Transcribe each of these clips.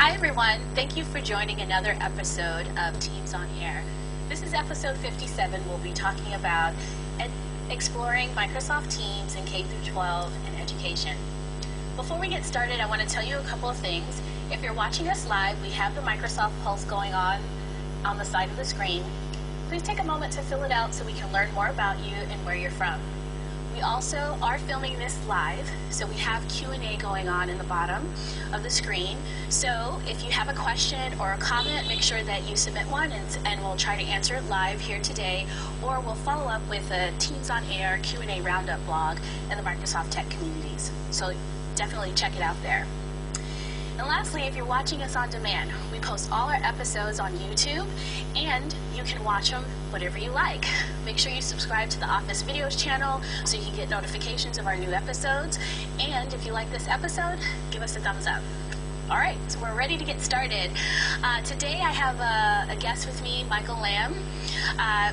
Hi everyone, thank you for joining another episode of Teams on Air. This is episode 57. We'll be talking about exploring Microsoft Teams in K-12 and education. Before we get started, I want to tell you a couple of things. If you're watching us live, we have the Microsoft Pulse going on the side of the screen. Please take a moment to fill it out so we can learn more about you and where you're from. We also are filming this live, so we have Q&A going on in the bottom of the screen. So if you have a question or a comment, make sure that you submit one and we'll try to answer it live here today, or we'll follow up with a Teams on Air Q&A roundup blog in the Microsoft Tech communities. So definitely check it out there. And lastly, if you're watching us on demand, we post all our episodes on YouTube, and you can watch them whatever you like. Make sure you subscribe to the Office Videos channel so you can get notifications of our new episodes. And if you like this episode, give us a thumbs up. All right, so we're ready to get started. Today I have a guest with me, Michael Lamb.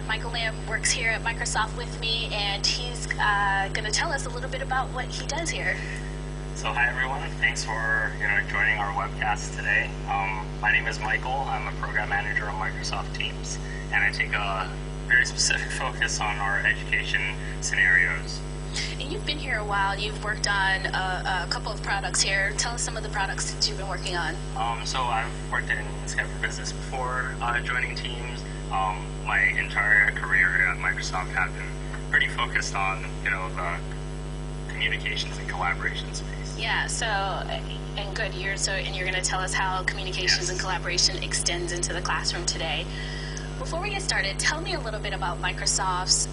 Michael Lamb works here at Microsoft with me, and he's going to tell us a little bit about what he does here. So hi everyone, thanks for joining our webcast today. My name is Michael. I'm a program manager on Microsoft Teams, and I take a very specific focus on our education scenarios. And you've been here a while. You've worked on a couple of products here. Tell us some of the products that you've been working on. So I've worked in Skype for Business before joining Teams. My entire career at Microsoft has been pretty focused on the communications and collaboration space. Yeah, so, and good, you're going to tell us how communications and collaboration extends into the classroom today. Before we get started, tell me a little bit about Microsoft's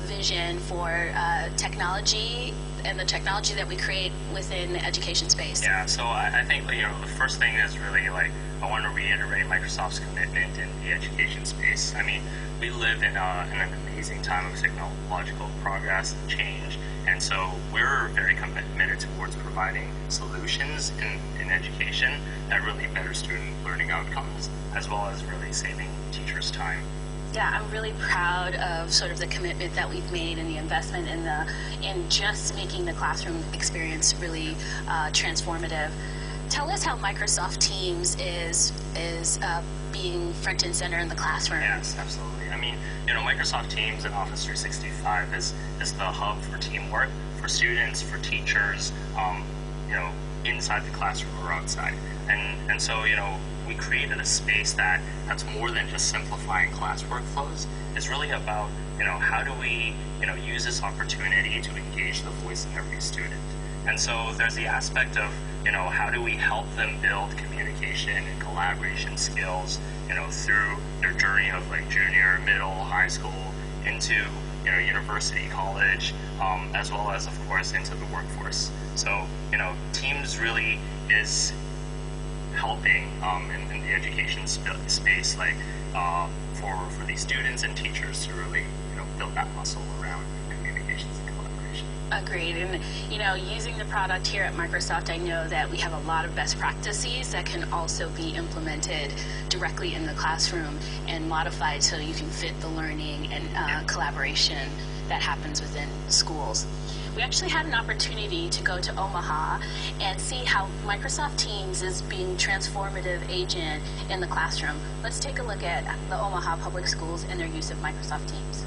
vision for technology and the technology that we create within the education space. Yeah, so I think the first thing is really I want to reiterate Microsoft's commitment in the education space. I mean, we live in an amazing time of technological progress and change, and so we're very committed towards providing solutions in education that really better student learning outcomes, as well as really saving teachers time. Yeah, I'm really proud of sort of the commitment that we've made and the investment in just making the classroom experience really transformative. Tell us how Microsoft Teams is being front and center in the classroom. Yes, absolutely. I mean, Microsoft Teams and Office 365 is the hub for teamwork, for students, for teachers, inside the classroom or outside. And so, we created a space that's more than just simplifying class workflows. It's really about, how do we, use this opportunity to engage the voice of every student. And so there's the aspect of, how do we help them build communication and collaboration skills, through their journey of junior, middle, high school, into, university, college, as well as, of course, into the workforce. So, Teams really is helping in the education space, for these students and teachers to really, build that muscle around communications and collaboration. Agreed. And, using the product here at Microsoft, I know that we have a lot of best practices that can also be implemented directly in the classroom and modified so you can fit the learning and collaboration that happens within schools. We actually had an opportunity to go to Omaha and see how Microsoft Teams is being transformative agent in the classroom. Let's take a look at the Omaha Public Schools and their use of Microsoft Teams.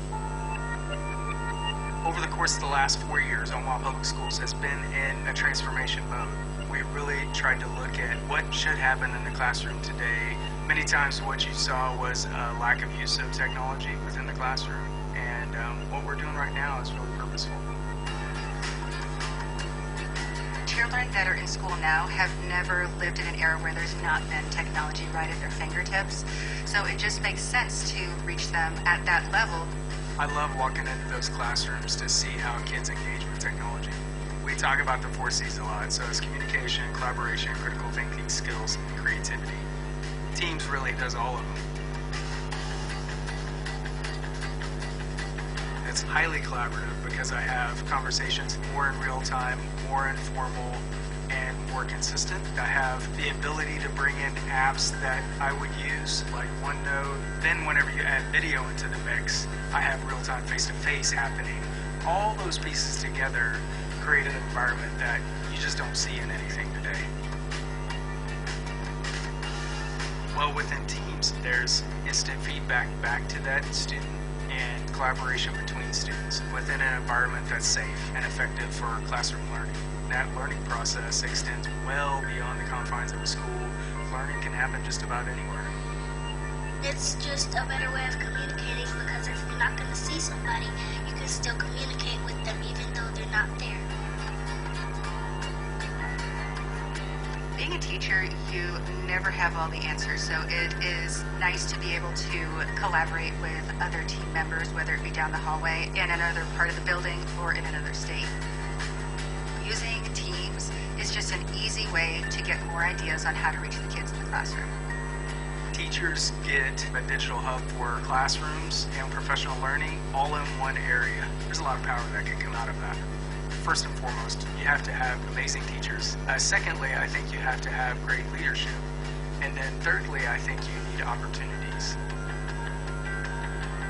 Over the course of the last 4 years, Omaha Public Schools has been in a transformation mode. We really tried to look at what should happen in the classroom today. Many times what you saw was a lack of use of technology within the classroom, and what we're doing right now is really purposeful. Children that are in school now have never lived in an era where there's not been technology right at their fingertips, so it just makes sense to reach them at that level. I love walking into those classrooms to see how kids engage with technology. We talk about the 4 C's a lot, so it's communication, collaboration, critical thinking skills, and creativity. Teams really does all of them. It's highly collaborative because I have conversations more in real time, more informal, and more consistent. I have the ability to bring in apps that I would use, like OneNote. Then whenever you add video into the mix, I have real-time face-to-face happening. All those pieces together create an environment that you just don't see in anything today. Well, within teams, there's instant feedback back to that student and collaboration between students within an environment that's safe and effective for classroom learning. That learning process extends well beyond the confines of a school. Learning can happen just about anywhere. It's just a better way of communicating, because if you're not going to see somebody, you can still communicate with them even though they're not there. Being a teacher, you never have all the answers, so it is nice to be able to collaborate with other team members, whether it be down the hallway, in another part of the building, or in another state. Using Teams is just an easy way to get more ideas on how to reach the kids in the classroom. Teachers get a digital hub for classrooms and professional learning all in one area. There's a lot of power that can come out of that. First and foremost, you have to have amazing teachers. Secondly, I think you have to have great leadership. And then thirdly, I think you need opportunities.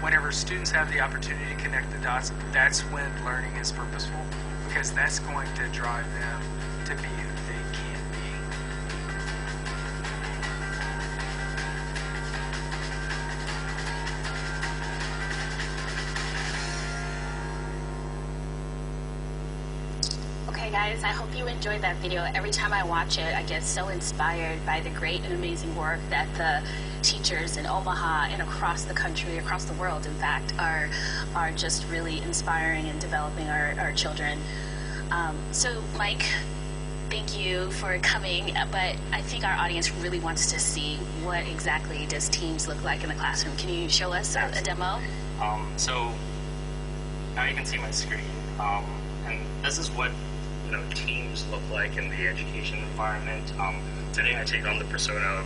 Whenever students have the opportunity to connect the dots, that's when learning is purposeful, because that's going to drive them to be who they can be. Okay guys, I hope you enjoyed that video. Every time I watch it, I get so inspired by the great and amazing work that the teachers in Omaha and across the country, across the world, in fact, are just really inspiring and developing our children. So Mike, thank you for coming, but I think our audience really wants to see what exactly does Teams look like in the classroom. Can you show us a demo? So now you can see my screen, and this is what Teams look like in the education environment. Today I take on the persona of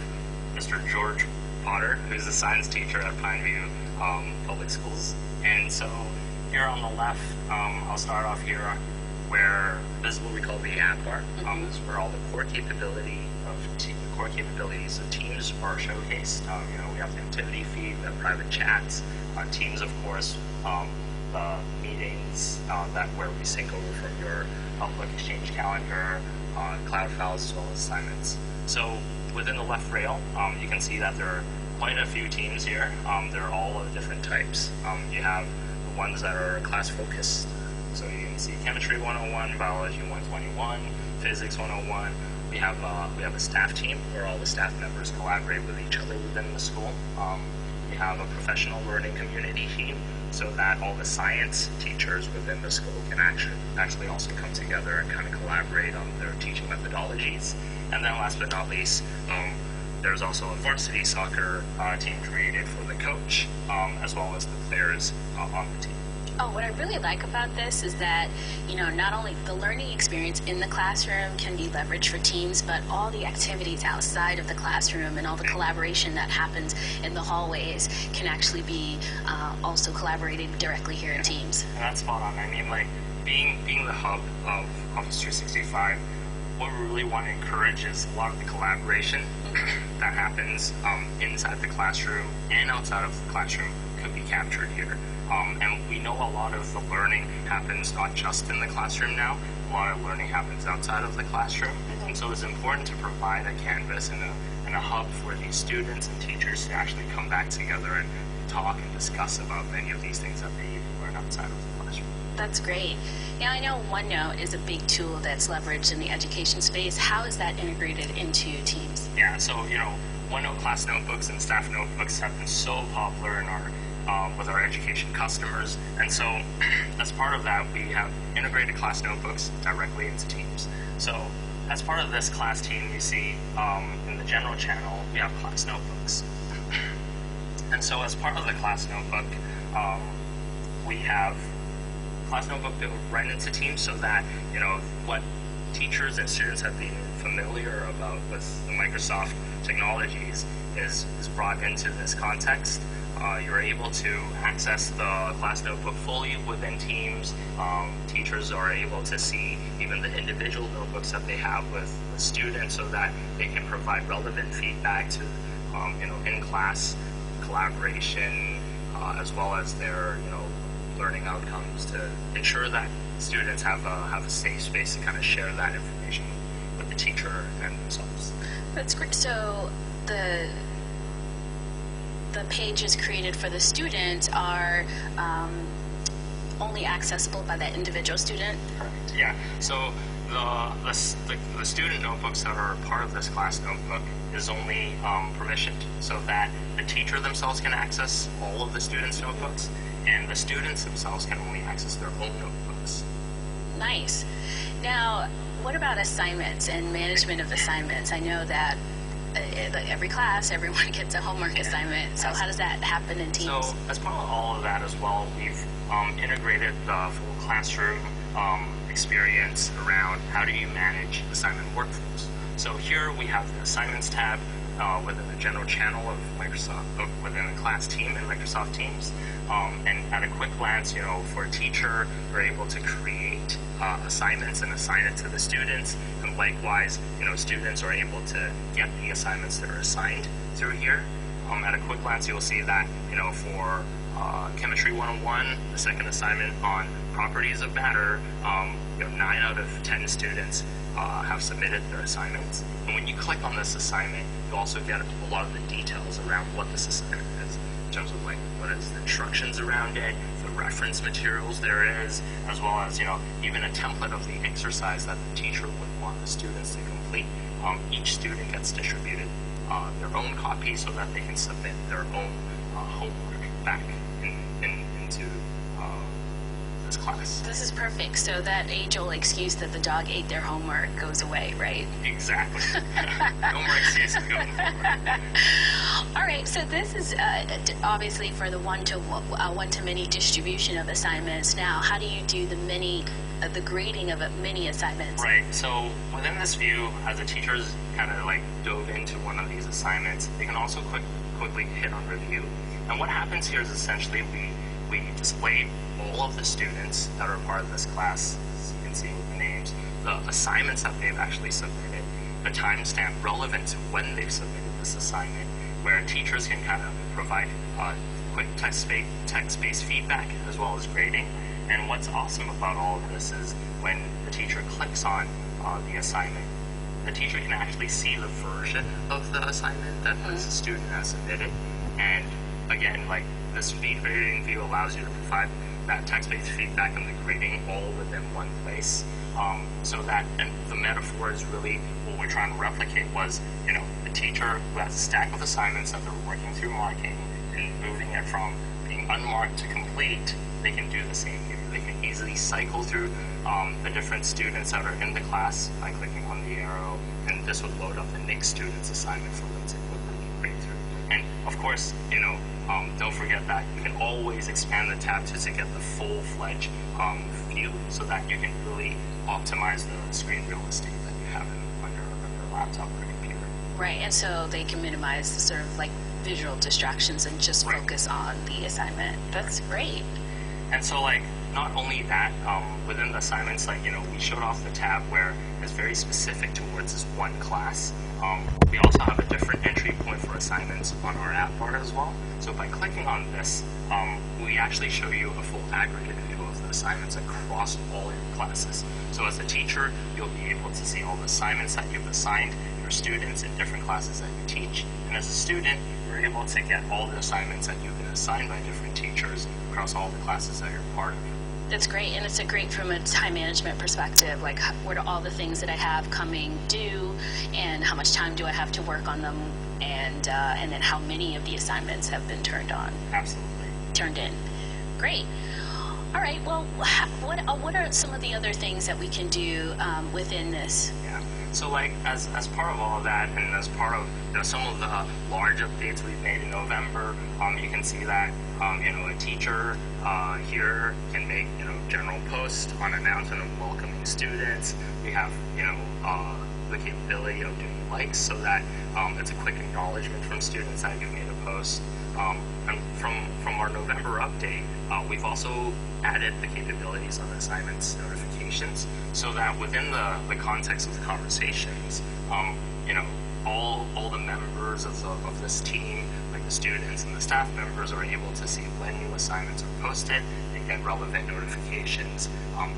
Mr. George Potter, who's a science teacher at Pineview Public Schools. And so here on the left, I'll start off here where this is what we call the ad bar. This is where all the core capabilities of Teams are showcased. We have the activity feed, the private chats, Teams, of course, the meetings where we sync over from your Outlook Exchange calendar, cloud files, as well as assignments. So within the left rail, you can see that there are quite a few teams here. They're all of different types. You have the ones that are class focused. So you can see Chemistry 101, Biology 121, Physics 101. We have a staff team where all the staff members collaborate with each other within the school. We have a professional learning community team, so that all the science teachers within the school can actually also come together and kind of collaborate on their teaching methodologies. And then last but not least, there's also a varsity soccer team created for the coach, as well as the players on the team. Oh, what I really like about this is that, not only the learning experience in the classroom can be leveraged for Teams, but all the activities outside of the classroom and all the collaboration that happens in the hallways can actually be also collaborated directly here in Teams. And that's spot on. I mean, like, being the hub of Office 365, what we really want to encourage is a lot of the collaboration that happens inside the classroom and outside of the classroom could be captured here. And we know a lot of the learning happens not just in the classroom now, a lot of learning happens outside of the classroom. And so it's important to provide a canvas and a hub for these students and teachers to actually come back together and talk and discuss about many of these things that they learn outside of the classroom. That's great. Now, I know OneNote is a big tool that's leveraged in the education space. How is that integrated into Teams? Yeah, so, OneNote class notebooks and staff notebooks have been so popular in with our education customers. And so as part of that, we have integrated class notebooks directly into Teams. So as part of this class team, you see in the general channel, we have class notebooks. And so as part of the class notebook, we have class notebook built right into Teams so that, what teachers and students have been familiar about with the Microsoft technologies is brought into this context. You're able to access the class notebook fully within Teams. Teachers are able to see even the individual notebooks that they have with students so that they can provide relevant feedback to, in-class collaboration, as well as their, learning outcomes to ensure that students have a safe space to kind of share that information with the teacher and themselves. That's great. So the the pages created for the student are only accessible by that individual student? Correct. Yeah. So the student notebooks that are part of this class notebook is only permissioned, so that the teacher themselves can access all of the students' notebooks, and the students themselves can only access their own notebooks. Nice. Now, what about assignments and management of assignments? I know that like every class, everyone gets a homework assignment. So how does that happen in teams? So as part of all of that as well, we've integrated the full classroom experience around how do you manage assignment workflows. So here we have the assignments tab within the general channel of Microsoft, within the class team in Microsoft Teams. And at a quick glance, for a teacher, we're able to create assignments and assign it to the students. And likewise, students are able to get the assignments that are assigned through here. At a quick glance, you'll see that, for Chemistry 101, the second assignment on properties of matter, 9 out of 10 students have submitted their assignments. And when you click on this assignment, you also get a lot of the details around what this assignment is, in terms of what is the instructions around it, the reference materials there is, as well as even a template of the exercise that the teacher would want the students to complete. Each student gets distributed their own copy so that they can submit their own homework back into this class. This is perfect. So that age-old excuse that the dog ate their homework goes away, right? Exactly. No more excuses going forward. All right. So this is obviously for the one-to-many distribution of assignments. Now, how do you do the grading of mini assignments? Right. So within this view, as the teachers kind of dove into one of these assignments, they can also quickly hit on review. And what happens here is essentially we display all of the students that are part of this class, as you can see with the names, the assignments that they've actually submitted, the timestamp relevant to when they've submitted this assignment, where teachers can kind of provide quick text-based feedback as well as grading. And what's awesome about all of this is when the teacher clicks on the assignment, the teacher can actually see the version of the assignment that the student has submitted. And again, this speed grading view allows you to provide that text-based feedback and the grading all within one place. So that, and the metaphor is really what we're trying to replicate was, the teacher who has a stack of assignments that they're working through marking and moving it from being unmarked to complete, they can do the same here. They can easily cycle through the different students that are in the class by clicking on the arrow, and this would load up the next student's assignment for them to quickly grade through. And of course, don't forget that you can always expand the tab to get the full-fledged view, so that you can really optimize the screen real estate that you have on your laptop or computer. Right, and so they can minimize the sort of visual distractions and just focus on the assignment. That's great. And so not only that, within the assignments, we showed off the tab where it's very specific towards this one class. We also have a different entry point for assignments on our app bar as well. So by clicking on this, we actually show you a full aggregated view of the assignments across all your classes. So as a teacher, you'll be able to see all the assignments that you've assigned your students in different classes that you teach. And as a student, you're able to get all the assignments that you've been assigned by different teachers across all the classes that you're part of. That's great, and it's great from a time management perspective, what are all the things that I have coming due, and how much time do I have to work on them, and then how many of the assignments have been turned in. Great. All right, well, what are some of the other things that we can do within this? Yeah. So as part of all of that, and as part of some of the large updates we've made in November, you can see that a teacher here can make general posts on announcement of welcoming students. We have the capability of doing likes, so that it's a quick acknowledgement from students that you made a post. And from our November update, we've also added the capabilities of assignments notifications, so that within the context of the conversations, all the members of this team, the students and the staff members, are able to see when new assignments are posted and get relevant notifications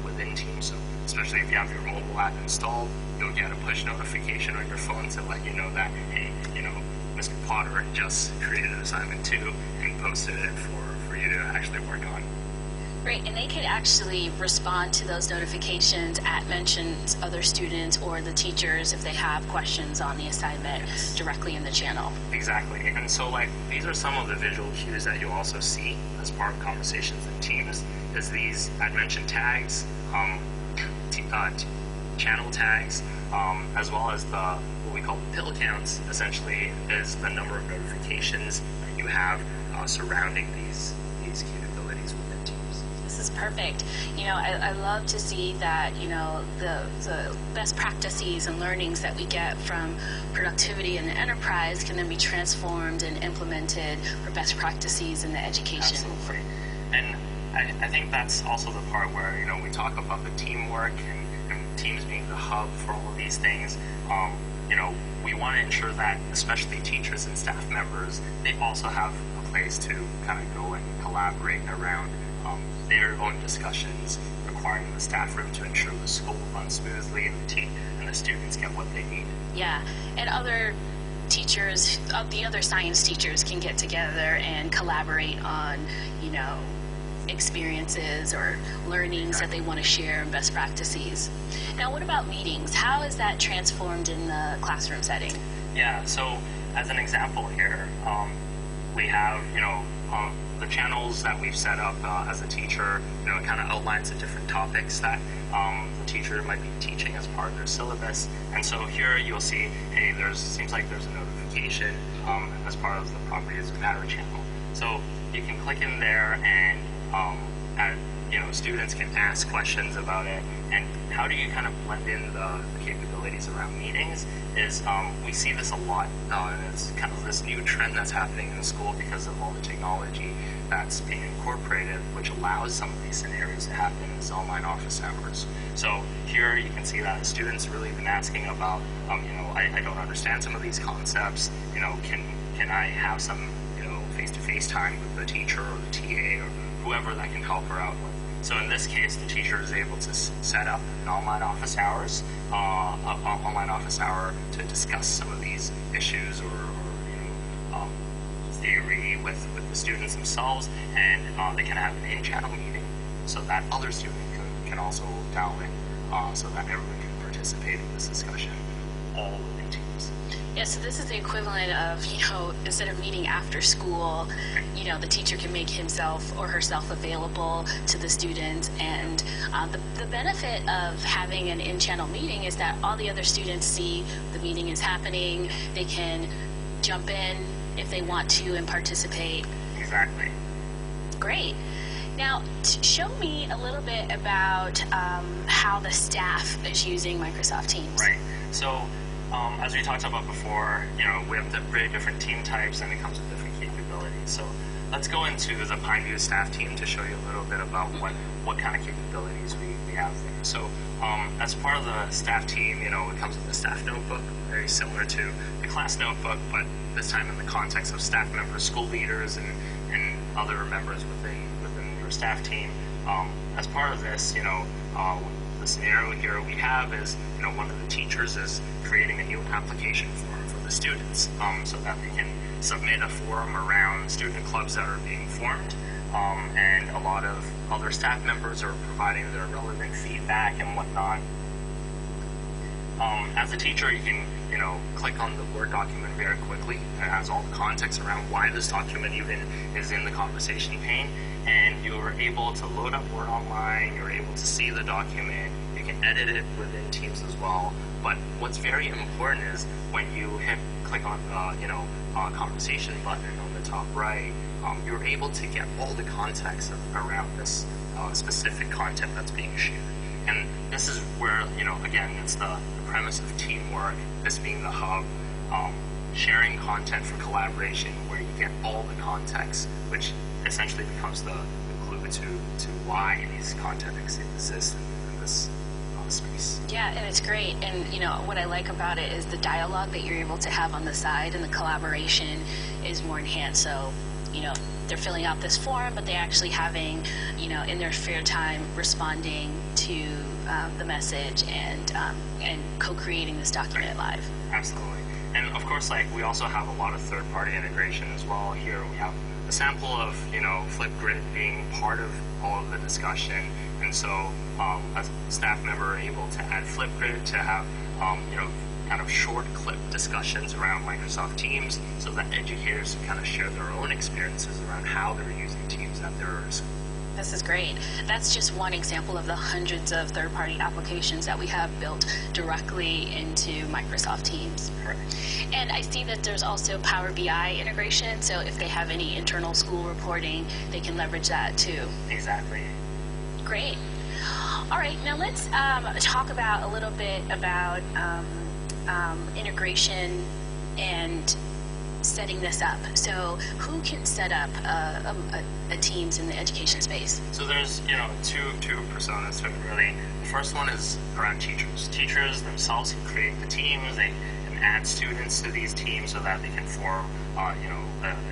within Teams. So especially if you have your mobile app installed, you'll get a push notification on your phone to let you know that, hey, Mr. Potter just created an assignment too and posted it for you to actually work on. Great, and they could actually respond to those notifications at mentions other students or the teachers if they have questions on the assignment directly in the channel. Exactly, and so like these are some of the visual cues that you'll also see as part of conversations in teams, is these at mention tags, channel tags, as well as what we call pill counts, essentially is the number of notifications that you have surrounding these capabilities within teams. This is perfect. I love to see that, the best practices and learnings that we get from productivity in the enterprise can then be transformed and implemented for best practices in the education. Absolutely. And I think that's also the part where, we talk about the teamwork and teams being the hub for all of these things. We want to ensure that especially teachers and staff members, they also have a place to kind of go and collaborate around their own discussions, requiring the staff room to ensure the school runs smoothly and the students get what they need. Yeah, and other teachers, the other science teachers can get together and collaborate on, experiences or learnings that they want to share and best practices. Now, what about meetings? How is that transformed in the classroom setting? Yeah, so as an example here, we have, the channels that we've set up as a teacher, it kind of outlines the different topics that the teacher might be teaching as part of their syllabus. And so here you'll see, hey, seems like there's a notification as part of the Properties of Matter channel. So you can click in there and students can ask questions about it. And how do you kind of blend in the capabilities around meetings is we see this a lot, and it's kind of this new trend that's happening in the school because of all the technology that's being incorporated, which allows some of these scenarios to happen as online office hours. So here you can see that students really been asking about, I don't understand some of these concepts, can I have some, face-to-face time with the teacher or the TA or whoever that can help her out with. So in this case, the teacher is able to set up an online office hour to discuss some of these issues or theory with the students themselves, and they can have an in-channel meeting so that other student can also dial in so that everyone can participate in this discussion all within teams. Yeah, so this is the equivalent of, instead of meeting after school, the teacher can make himself or herself available to the students. And the benefit of having an in-channel meeting is that all the other students see the meeting is happening. They can jump in if they want to and participate. Exactly. Great. Now, show me a little bit about how the staff is using Microsoft Teams. Right. So, as we talked about before, we have the very different team types and it comes with different capabilities. So let's go into the Pineview staff team to show you a little bit about what kind of capabilities we have there. So as part of the staff team, it comes with a staff notebook, very similar to the class notebook, but this time in the context of staff members, school leaders, and other members within your staff team. As part of this, the scenario here we have is, one of the teachers is creating a new application form for the students so that they can submit a forum around student clubs that are being formed, and a lot of other staff members are providing their relevant feedback and whatnot. As a teacher, you can, click on the Word document very quickly. It has all the context around why this document even is in the conversation pane, and you're able to load up Word online, you're able to see the document, you can edit it within Teams as well. But what's very important is when you click on the conversation button on the top right, you're able to get all the context around this specific content that's being shared. And this is where, again, it's the premise of teamwork, this being the hub, sharing content for collaboration where you get all the context, which essentially becomes the glue to why these content exist in this space. Yeah, and it's great. And, what I like about it is the dialogue that you're able to have on the side, and the collaboration is more enhanced. So, they're filling out this form, but they're actually having, in their spare time, responding to the message and co-creating this document live. Absolutely. And of course, like we also have a lot of third-party integration as well. Here we have a sample of Flipgrid being part of all of the discussion, and so a staff member are able to add Flipgrid to have kind of short clip discussions around Microsoft Teams, so that educators can kind of share their own experiences around how they're using Teams at their school. This is great. That's just one example of the hundreds of third-party applications that we have built directly into Microsoft Teams. Correct. And I see that there's also Power BI integration, so if they have any internal school reporting, they can leverage that too. Exactly. Great. All right, now let's talk about a little bit about integration and setting this up. So who can set up a Teams in the education space? So there's two personas to it really. The first one is around teachers. Teachers themselves can create the teams. They can add students to these teams so that they can form a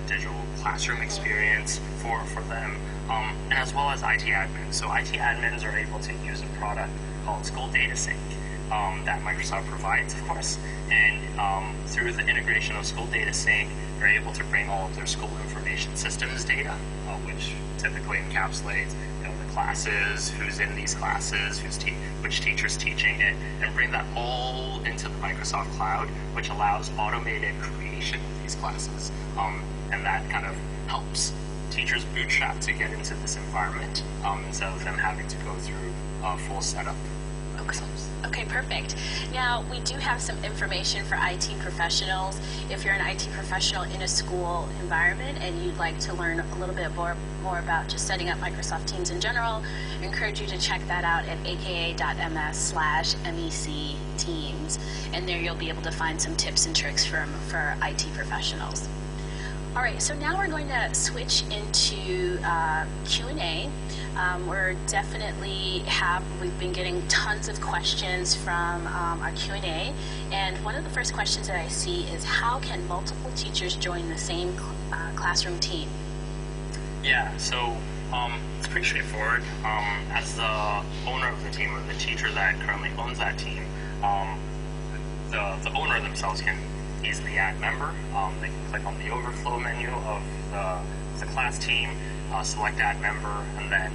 digital classroom experience for them. And as well as IT admins. So IT admins are able to use a product called School Data Sync that Microsoft provides, of course. And through the integration of School Data Sync, they're able to bring all of their school information systems data, which typically encapsulates the classes, who's in these classes, which teacher's teaching it, and bring that all into the Microsoft Cloud, which allows automated creation of these classes. And that kind of helps teachers bootstrap to get into this environment instead of them having to go through a full setup. Okay, perfect. Now, we do have some information for IT professionals. If you're an IT professional in a school environment and you'd like to learn a little bit more about just setting up Microsoft Teams in general, I encourage you to check that out at aka.ms/MEC Teams. And there you'll be able to find some tips and tricks for IT professionals. All right, so now we're going to switch into Q&A. We've been getting tons of questions from our Q&A, and one of the first questions that I see is, how can multiple teachers join the same classroom team? Yeah, so it's pretty straightforward. As the owner of the team, or the teacher that currently owns that team, the owner themselves can easily add member. They can click on the overflow menu of the class team, select add member, and then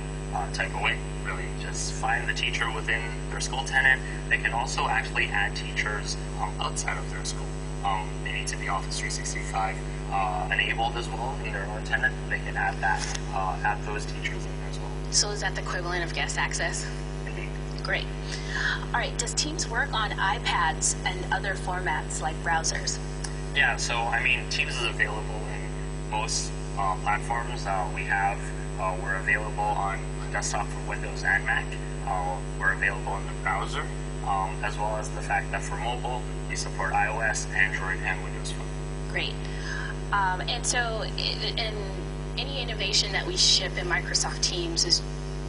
type away. Really just find the teacher within their school tenant. They can also actually add teachers outside of their school. They need to be Office 365 enabled as well in their own tenant. They can add those teachers in there as well. So is that the equivalent of guest access? Indeed. Great. All right, does Teams work on iPads and other formats like browsers? Yeah, so I mean, Teams is available in most platforms. We're available on desktop for Windows and Mac. We're available in the browser, as well as the fact that for mobile, we support iOS, Android, and Windows Phone. Great. And so in any innovation that we ship in Microsoft Teams is,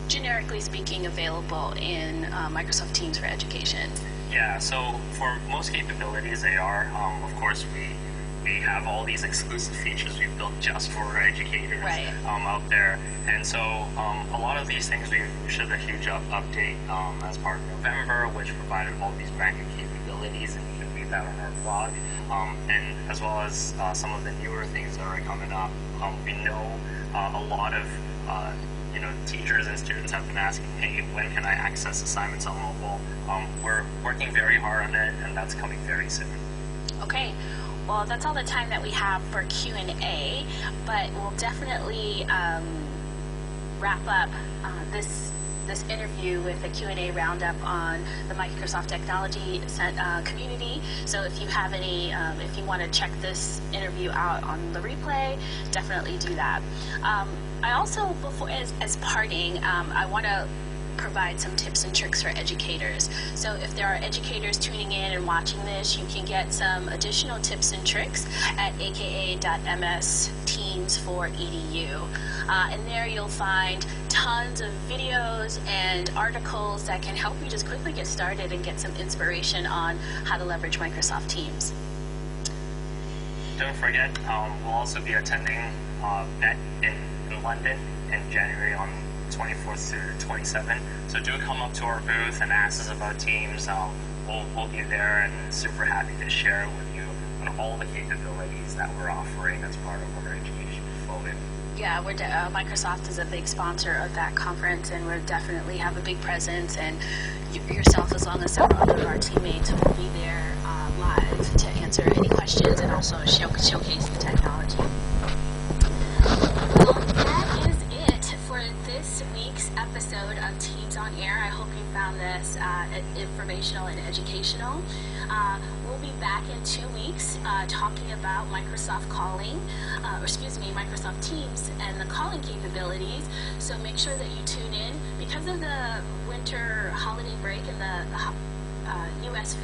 generically speaking, available in Microsoft Teams for Education. Yeah, so for most capabilities, they are. Of course, we have all these exclusive features we've built just for educators out there. And so a lot of these things we shipped a huge update as part of November, which provided all these brand new capabilities, and you can read that on our blog. And as well as some of the newer things that are coming up. We know a lot of teachers and students have been asking, hey, when can I access assignments on mobile? We're working very hard on it, and that's coming very soon. Okay. Well, that's all the time that we have for Q&A, but we'll definitely wrap up this interview with a Q&A roundup on the Microsoft Technology community. So if you have any, if you want to check this interview out on the replay, definitely do that. I also, as parting, I want to provide some tips and tricks for educators. So if there are educators tuning in and watching this, you can get some additional tips and tricks at aka.ms/teams4edu. And there you'll find tons of videos and articles that can help you just quickly get started and get some inspiration on how to leverage Microsoft Teams. Don't forget, we'll also be attending VET in London in January on 24th through 27th. So do come up to our booth and ask us about Teams. We'll be there and super happy to share with you and all the capabilities that we're offering as part of our education portfolio. Yeah, Microsoft is a big sponsor of that conference, and we'll definitely have a big presence, and yourself as long as several other of our teammates will be there live to answer any questions and also showcase the technology. Well, that is it for this week's episode of Teams on Air. I hope you found this informational and educational. We'll be back in 2 weeks talking about Microsoft Microsoft Teams and the calling capabilities. So make sure that you tune in. Because of the winter holiday break and the U.S.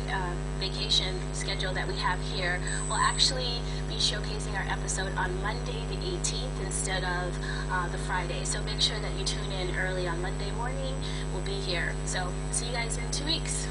Vacation schedule that we have here, we'll actually be showcasing our episode on Monday the 18th instead of the Friday. So make sure that you tune in early on Monday morning. We'll be here. So see you guys in 2 weeks.